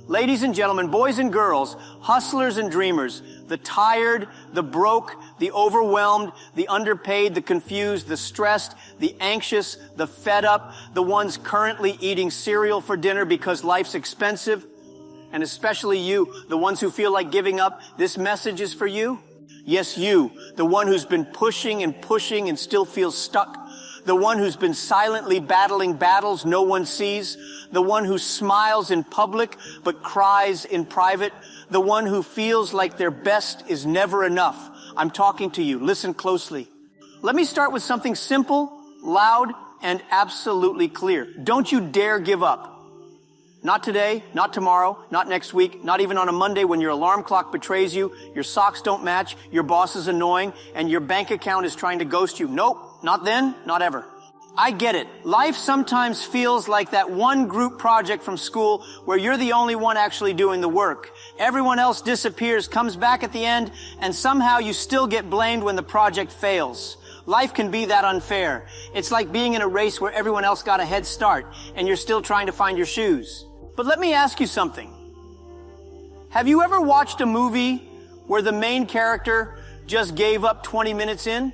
Ladies and gentlemen, boys and girls, hustlers and dreamers, the tired, the broke, the overwhelmed, the underpaid, the confused, the stressed, the anxious, the fed up, the ones currently eating cereal for dinner because life's expensive, and especially you, the ones who feel like giving up, this message is for you. Yes, you, the one who's been pushing and still feels stuck. The one who's been silently battling battles no one sees. The one who smiles in public but cries in private. The one who feels like their best is never enough. I'm talking to you. Listen closely. Let me start with something simple, loud, and absolutely clear. Don't you dare give up. Not today, not tomorrow, not next week, not even on a Monday when your alarm clock betrays you, your socks don't match, your boss is annoying, and your bank account is trying to ghost you. Nope, not then, not ever. I get it. Life sometimes feels like that one group project from school where you're the only one actually doing the work. Everyone else disappears, comes back at the end, and somehow you still get blamed when the project fails. Life can be that unfair. It's like being in a race where everyone else got a head start, and you're still trying to find your shoes. But let me ask you something. Have you ever watched a movie where the main character just gave up 20 minutes in?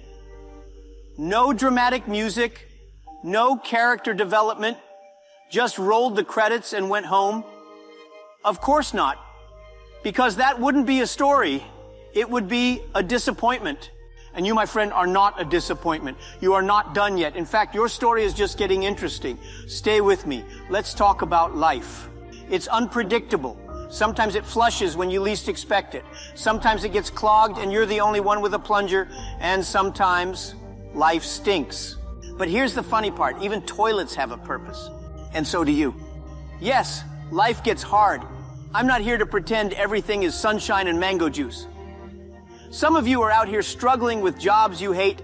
No dramatic music, no character development, just rolled the credits and went home? Of course not, because that wouldn't be a story. It would be a disappointment. And you, my friend, are not a disappointment. You are not done yet. In fact, your story is just getting interesting. Stay with me. Let's talk about life. It's unpredictable. Sometimes it flushes when you least expect it. Sometimes it gets clogged and you're the only one with a plunger. And sometimes life stinks. But here's the funny part. Even toilets have a purpose. And so do you. Yes, life gets hard. I'm not here to pretend everything is sunshine and mango juice. Some of you are out here struggling with jobs you hate,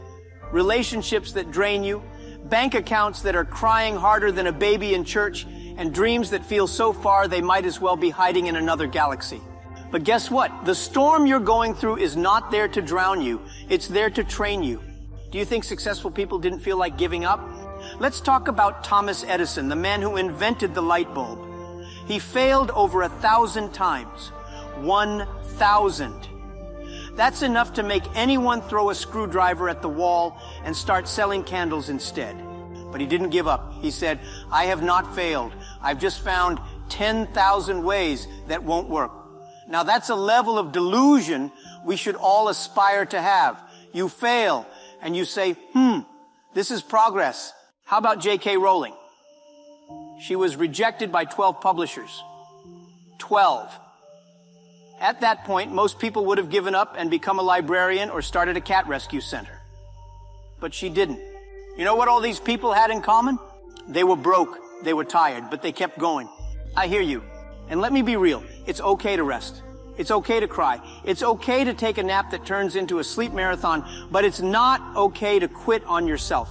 relationships that drain you, bank accounts that are crying harder than a baby in church, and dreams that feel so far they might as well be hiding in another galaxy. But guess what? The storm you're going through is not there to drown you. It's there to train you. Do you think successful people didn't feel like giving up? Let's talk about Thomas Edison, the man who invented the light bulb. He failed over 1,000 times. 1,000. That's enough to make anyone throw a screwdriver at the wall and start selling candles instead. But he didn't give up. He said, I have not failed. I've just found 10,000 ways that won't work. Now that's a level of delusion we should all aspire to have. You fail and you say, this is progress. How about J.K. Rowling? She was rejected by 12 publishers. 12. At that point, most people would have given up and become a librarian or started a cat rescue center. But she didn't. You know what all these people had in common? They were broke, they were tired, but they kept going. I hear you. And let me be real. It's okay to rest. It's okay to cry. It's okay to take a nap that turns into a sleep marathon, but it's not okay to quit on yourself.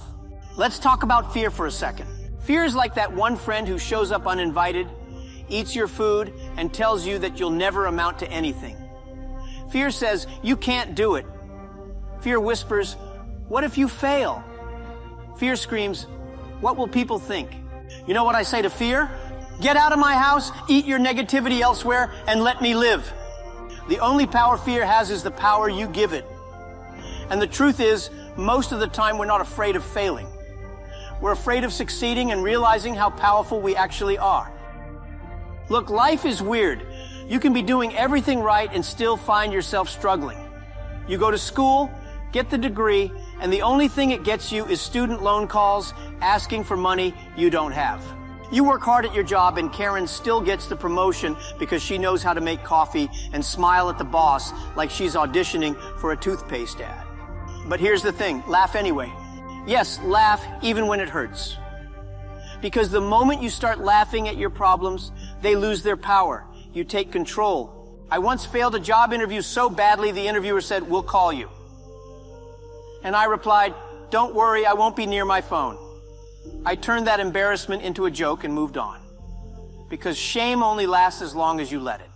Let's talk about fear for a second. Fear is like that one friend who shows up uninvited, eats your food, and tells you that you'll never amount to anything. Fear says, you can't do it. Fear whispers, what if you fail? Fear screams, what will people think? You know what I say to fear? Get out of my house, eat your negativity elsewhere, and let me live. The only power fear has is the power you give it. And the truth is, most of the time we're not afraid of failing. We're afraid of succeeding and realizing how powerful we actually are. Look, life is weird. You can be doing everything right and still find yourself struggling. You go to school, get the degree, and the only thing it gets you is student loan calls asking for money you don't have. You work hard at your job and Karen still gets the promotion because she knows how to make coffee and smile at the boss like she's auditioning for a toothpaste ad. But here's the thing, laugh anyway. Yes, laugh even when it hurts. Because the moment you start laughing at your problems, they lose their power. You take control. I once failed a job interview so badly the interviewer said, we'll call you. And I replied, don't worry, I won't be near my phone. I turned that embarrassment into a joke and moved on. Because shame only lasts as long as you let it.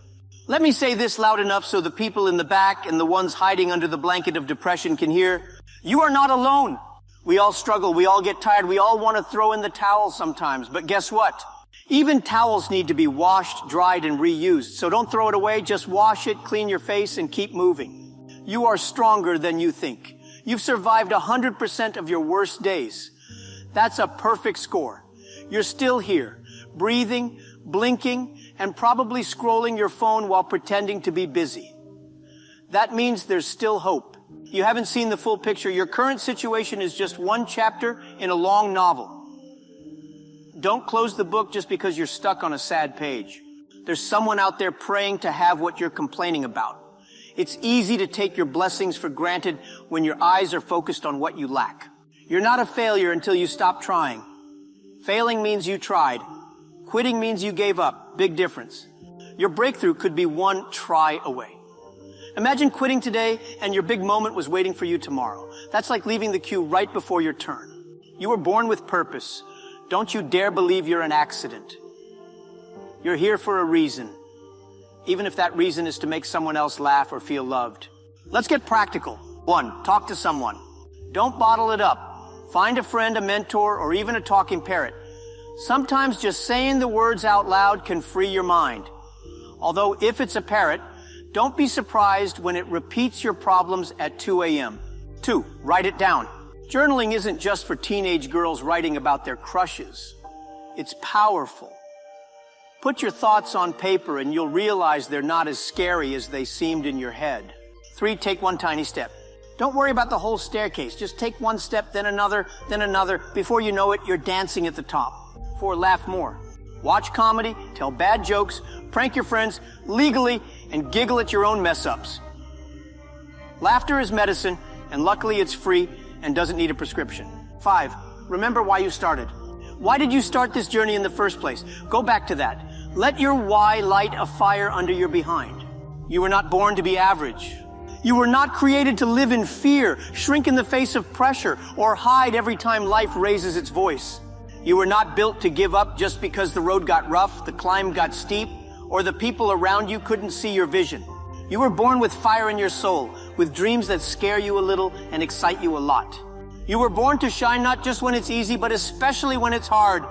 Let me say this loud enough so the people in the back and the ones hiding under the blanket of depression can hear. You are not alone. We all struggle. We all get tired. We all want to throw in the towel sometimes. But guess what? Even towels need to be washed, dried, and reused. So don't throw it away. Just wash it, clean your face, and keep moving. You are stronger than you think. You've survived 100% of your worst days. That's a perfect score. You're still here, breathing, blinking, and probably scrolling your phone while pretending to be busy. That means there's still hope. You haven't seen the full picture. Your current situation is just one chapter in a long novel. Don't close the book just because you're stuck on a sad page. There's someone out there praying to have what you're complaining about. It's easy to take your blessings for granted when your eyes are focused on what you lack. You're not a failure until you stop trying. Failing means you tried. Quitting means you gave up. Big difference. Your breakthrough could be one try away. Imagine quitting today and your big moment was waiting for you tomorrow. That's like leaving the queue right before your turn. You were born with purpose. Don't you dare believe you're an accident. You're here for a reason, even if that reason is to make someone else laugh or feel loved. Let's get practical. 1, talk to someone. Don't bottle it up. Find a friend, a mentor, or even a talking parrot. Sometimes just saying the words out loud can free your mind. Although if it's a parrot, don't be surprised when it repeats your problems at 2 a.m. 2, write it down. Journaling isn't just for teenage girls writing about their crushes. It's powerful. Put your thoughts on paper and you'll realize they're not as scary as they seemed in your head. 3, take one tiny step. Don't worry about the whole staircase. Just take one step, then another. Before you know it, you're dancing at the top. 4, laugh more. Watch comedy, tell bad jokes, prank your friends legally, and giggle at your own mess-ups. Laughter is medicine, and luckily it's free and doesn't need a prescription. 5, remember why you started. Why did you start this journey in the first place? Go back to that. Let your why light a fire under your behind. You were not born to be average. You were not created to live in fear, shrink in the face of pressure, or hide every time life raises its voice. You were not built to give up just because the road got rough, the climb got steep, or the people around you couldn't see your vision. You were born with fire in your soul, with dreams that scare you a little and excite you a lot. You were born to shine not just when it's easy, but especially when it's hard.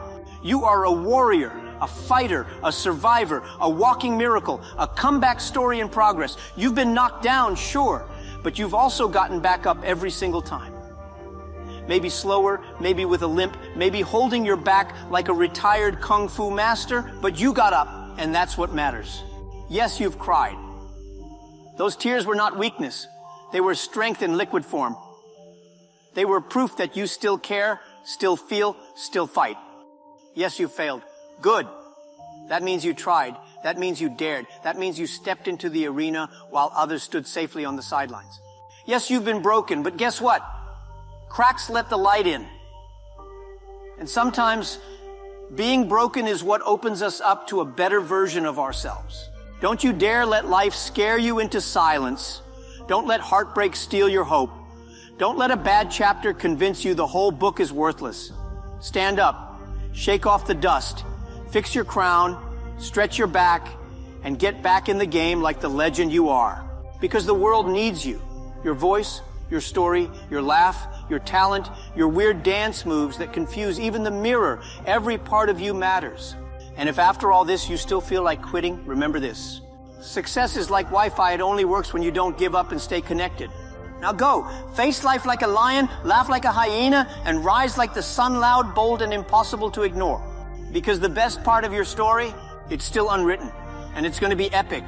You are a warrior, a fighter, a survivor, a walking miracle, a comeback story in progress. You've been knocked down, sure, but you've also gotten back up every single time. Maybe slower, maybe with a limp, maybe holding your back like a retired kung fu master, but you got up, and that's what matters. Yes, you've cried. Those tears were not weakness. They were strength in liquid form. They were proof that you still care, still feel, still fight. Yes, you failed. Good. That means you tried. That means you dared. That means you stepped into the arena while others stood safely on the sidelines. Yes, you've been broken, but guess what? Cracks let the light in. And sometimes being broken is what opens us up to a better version of ourselves. Don't you dare let life scare you into silence. Don't let heartbreak steal your hope. Don't let a bad chapter convince you the whole book is worthless. Stand up, shake off the dust, fix your crown, stretch your back, and get back in the game like the legend you are. Because the world needs you. Your voice, your story, your laugh, your talent, your weird dance moves that confuse even the mirror. Every part of you matters. And if after all this you still feel like quitting, remember this. Success is like Wi-Fi. It only works when you don't give up and stay connected. Now go, face life like a lion, laugh like a hyena, and rise like the sun, loud, bold, and impossible to ignore. Because the best part of your story, it's still unwritten, and it's going to be epic.